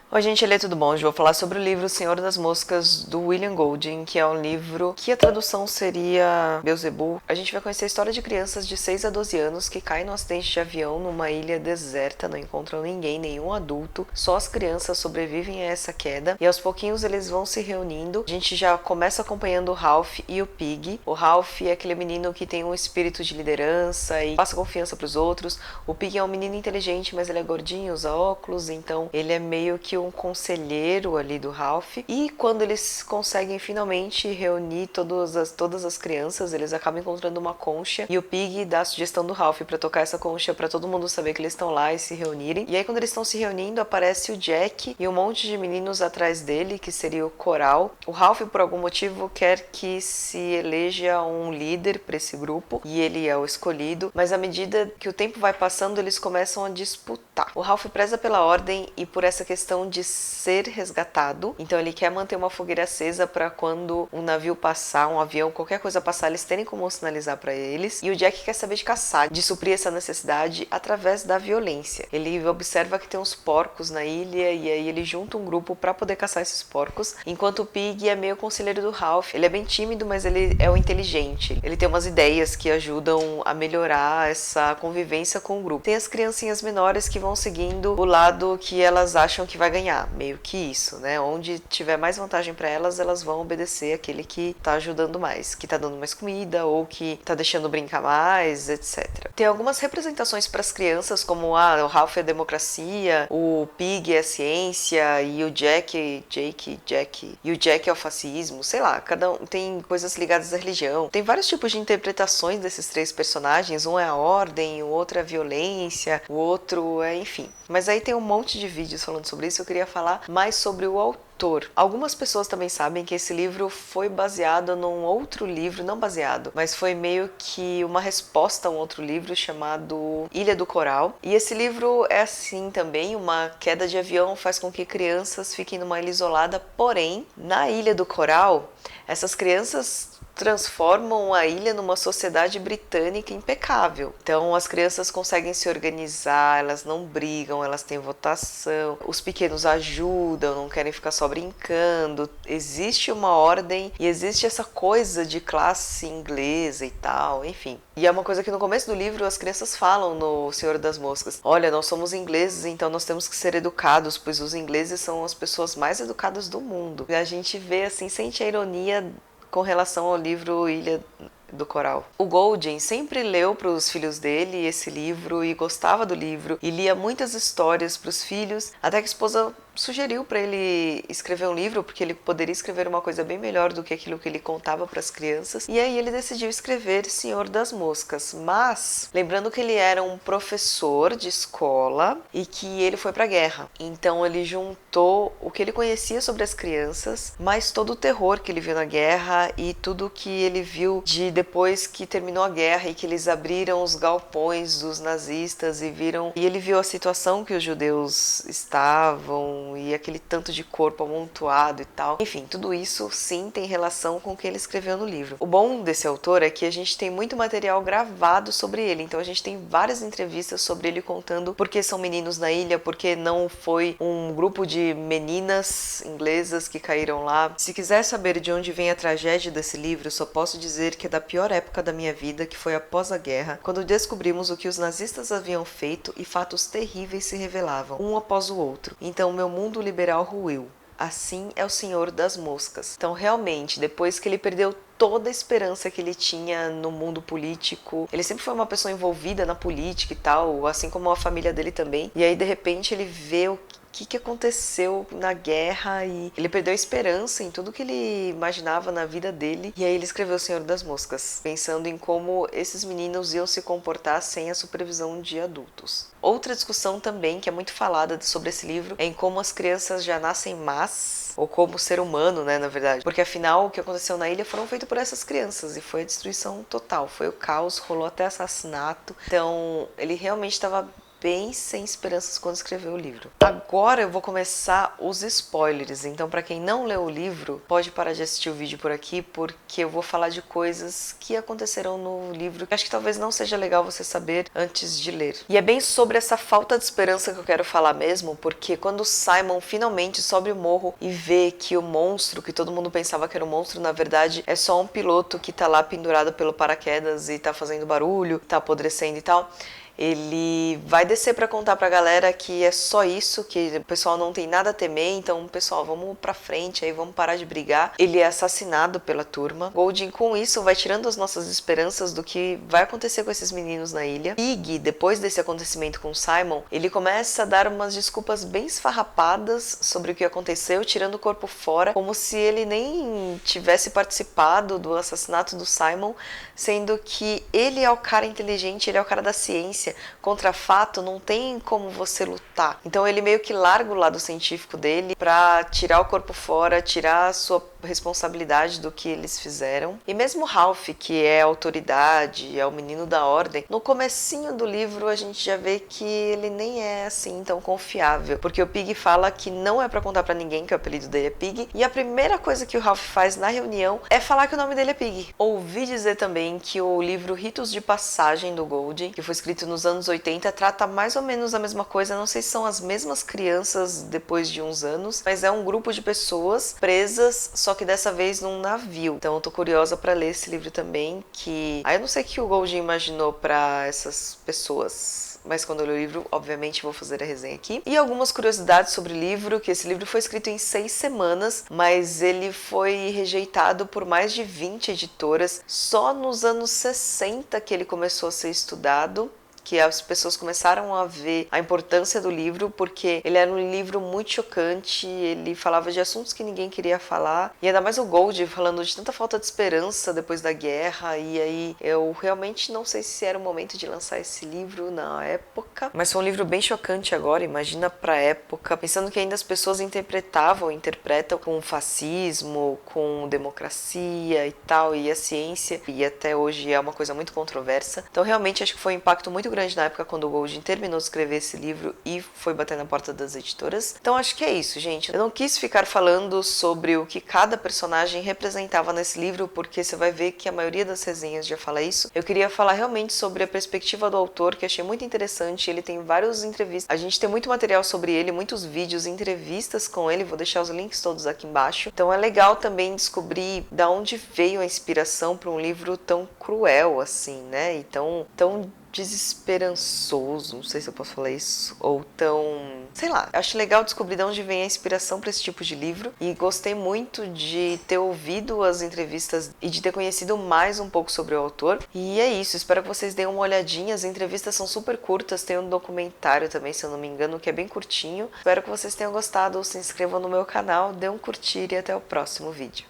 Oi gente, tudo bom? Hoje eu vou falar sobre o livro O Senhor das Moscas, do William Golding, que é um livro que a tradução seria Beelzebub. A gente vai conhecer a história de crianças de 6 a 12 anos que caem num acidente de avião numa ilha deserta, não encontram ninguém, nenhum adulto, só as crianças sobrevivem a essa queda e aos pouquinhos eles vão se reunindo. A gente já começa acompanhando o Ralph e o Pig. O Ralph é aquele menino que tem um espírito de liderança e passa confiança para os outros. O Pig é um menino inteligente, mas ele é gordinho, usa óculos, então ele é meio que um conselheiro ali do Ralph. E quando eles conseguem finalmente reunir todas as crianças, eles acabam encontrando uma concha e o Pig dá a sugestão do Ralph para tocar essa concha para todo mundo saber que eles estão lá e se reunirem. E aí quando eles estão se reunindo, aparece o Jack e um monte de meninos atrás dele, que seria o coral. O Ralph, por algum motivo, quer que se eleja um líder para esse grupo e ele é o escolhido, mas à medida que o tempo vai passando, eles começam a disputar. O Ralph preza pela ordem e por essa questão de ser resgatado, então ele quer manter uma fogueira acesa para quando um navio passar, um avião, qualquer coisa passar, eles terem como sinalizar para eles. E o Jack quer saber de caçar, de suprir essa necessidade através da violência. Ele observa que tem uns porcos na ilha e aí ele junta um grupo para poder caçar esses porcos, enquanto o Pig é meio conselheiro do Ralph. Ele é bem tímido, mas ele é o inteligente. Ele tem umas ideias que ajudam a melhorar essa convivência com o grupo. Tem as criancinhas menores que vão seguindo o lado que elas acham que vai ganhar, meio que isso, né? Onde tiver mais vantagem para elas, elas vão obedecer aquele que tá ajudando mais, que tá dando mais comida ou que tá deixando brincar mais, etc. Tem algumas representações para as crianças, como o Ralph é democracia, o Pig é ciência e o Jack e o Jack é o fascismo, sei lá, cada um tem coisas ligadas à religião. Tem vários tipos de interpretações desses três personagens, um é a ordem, o outro é a violência, o outro é, enfim. Mas aí tem um monte de vídeos falando sobre isso, eu queria falar mais sobre o autor. Algumas pessoas também sabem que esse livro foi baseado num outro livro, não baseado, mas foi meio que uma resposta a um outro livro chamado Ilha do Coral. E esse livro é assim também, uma queda de avião faz com que crianças fiquem numa ilha isolada, porém, na Ilha do Coral, essas crianças transformam a ilha numa sociedade britânica impecável. Então as crianças conseguem se organizar, elas não brigam, elas têm votação, os pequenos ajudam, não querem ficar só brincando. Existe uma ordem e existe essa coisa de classe inglesa e tal, enfim. E é uma coisa que no começo do livro as crianças falam no Senhor das Moscas. Olha, nós somos ingleses, então nós temos que ser educados, pois os ingleses são as pessoas mais educadas do mundo. E a gente vê assim, sente a ironia com relação ao livro Ilha do Coral. O Golding sempre leu para os filhos dele esse livro e gostava do livro e lia muitas histórias para os filhos, até que a esposa sugeriu para ele escrever um livro, porque ele poderia escrever uma coisa bem melhor do que aquilo que ele contava para as crianças. E aí ele decidiu escrever Senhor das Moscas, mas lembrando que ele era um professor de escola e que ele foi para a guerra. Então ele juntou o que ele conhecia sobre as crianças, mais todo o terror que ele viu na guerra e tudo que ele viu de depois que terminou a guerra e que eles abriram os galpões dos nazistas e viram, e ele viu a situação que os judeus estavam e aquele tanto de corpo amontoado e tal. Enfim, tudo isso sim tem relação com o que ele escreveu no livro. O bom desse autor é que a gente tem muito material gravado sobre ele, então a gente tem várias entrevistas sobre ele contando por que são meninos na ilha, porque não foi um grupo de meninas inglesas que caíram lá. Se quiser saber de onde vem a tragédia desse livro, só posso dizer que é da pior época da minha vida, que foi após a guerra, quando descobrimos o que os nazistas haviam feito e fatos terríveis se revelavam, um após o outro. Então meu mundo liberal ruiu. Assim é o Senhor das Moscas. Então realmente, depois que ele perdeu toda a esperança que ele tinha no mundo político, ele sempre foi uma pessoa envolvida na política e tal, assim como a família dele também, e aí de repente ele vê o que aconteceu na guerra e ele perdeu a esperança em tudo que ele imaginava na vida dele. E aí ele escreveu O Senhor das Moscas, pensando em como esses meninos iam se comportar sem a supervisão de adultos. Outra discussão também que é muito falada sobre esse livro é em como as crianças já nascem más, ou como ser humano, né, na verdade. Porque afinal o que aconteceu na ilha foram feitos por essas crianças e foi a destruição total, foi o caos, rolou até assassinato. Então ele realmente estava bem sem esperanças quando escreveu o livro. Agora eu vou começar os spoilers, então para quem não leu o livro, pode parar de assistir o vídeo por aqui, porque eu vou falar de coisas que aconteceram no livro que acho que talvez não seja legal você saber antes de ler. E é bem sobre essa falta de esperança que eu quero falar mesmo, porque quando Simon finalmente sobe o morro e vê que o monstro, que todo mundo pensava que era um monstro, na verdade é só um piloto que tá lá pendurado pelo paraquedas e tá fazendo barulho, tá apodrecendo e tal, ele vai descer para contar pra galera que é só isso, que o pessoal não tem nada a temer, então pessoal, vamos pra frente aí, vamos parar de brigar. Ele é assassinado pela turma. Golding com isso vai tirando as nossas esperanças do que vai acontecer com esses meninos na ilha. Pig, depois desse acontecimento com Simon, ele começa a dar umas desculpas bem esfarrapadas sobre o que aconteceu, tirando o corpo fora, como se ele nem tivesse participado do assassinato do Simon, sendo que ele é o cara inteligente, ele é o cara da ciência. Contra fato não tem como você lutar. Então ele meio que larga o lado científico dele pra tirar o corpo fora, tirar a sua responsabilidade do que eles fizeram. E mesmo Ralph, que é a autoridade, é o menino da ordem, no comecinho do livro a gente já vê que ele nem é assim tão confiável, porque o Pig fala que não é pra contar pra ninguém que o apelido dele é Pig, e a primeira coisa que o Ralph faz na reunião é falar que o nome dele é Pig. Ouvi dizer também que o livro Ritos de Passagem do Golding, que foi escrito nos anos 80, trata mais ou menos a mesma coisa, não sei se são as mesmas crianças depois de uns anos, mas é um grupo de pessoas presas, só que dessa vez num navio. Então eu tô curiosa pra ler esse livro também, que... eu não sei o que o Golding imaginou pra essas pessoas, mas quando eu ler o livro, obviamente vou fazer a resenha aqui. E algumas curiosidades sobre o livro, que esse livro foi escrito em 6 semanas, mas ele foi rejeitado por mais de 20 editoras. Só nos anos 60 que ele começou a ser estudado, que as pessoas começaram a ver a importância do livro, porque ele era um livro muito chocante, ele falava de assuntos que ninguém queria falar, e ainda mais o Golding falando de tanta falta de esperança depois da guerra, e aí eu realmente não sei se era o momento de lançar esse livro na época, mas foi um livro bem chocante agora, imagina pra época, pensando que ainda as pessoas interpretam com fascismo, com democracia e tal, e a ciência, e até hoje é uma coisa muito controversa, então realmente acho que foi um impacto muito grande na época quando o Golding terminou de escrever esse livro e foi bater na porta das editoras. Então acho que é isso, gente. Eu não quis ficar falando sobre o que cada personagem representava nesse livro, porque você vai ver que a maioria das resenhas já fala isso. Eu queria falar realmente sobre a perspectiva do autor, que achei muito interessante. Ele tem várias entrevistas. A gente tem muito material sobre ele, muitos vídeos, entrevistas com ele. Vou deixar os links todos aqui embaixo. Então é legal também descobrir da onde veio a inspiração para um livro tão cruel assim, né? E tão desesperançoso, não sei se eu posso falar isso, ou tão... sei lá, acho legal descobrir de onde vem a inspiração para esse tipo de livro, e gostei muito de ter ouvido as entrevistas e de ter conhecido mais um pouco sobre o autor, e é isso, espero que vocês deem uma olhadinha, as entrevistas são super curtas, tem um documentário também, se eu não me engano, que é bem curtinho, espero que vocês tenham gostado, se inscrevam no meu canal, dê um curtir e até o próximo vídeo.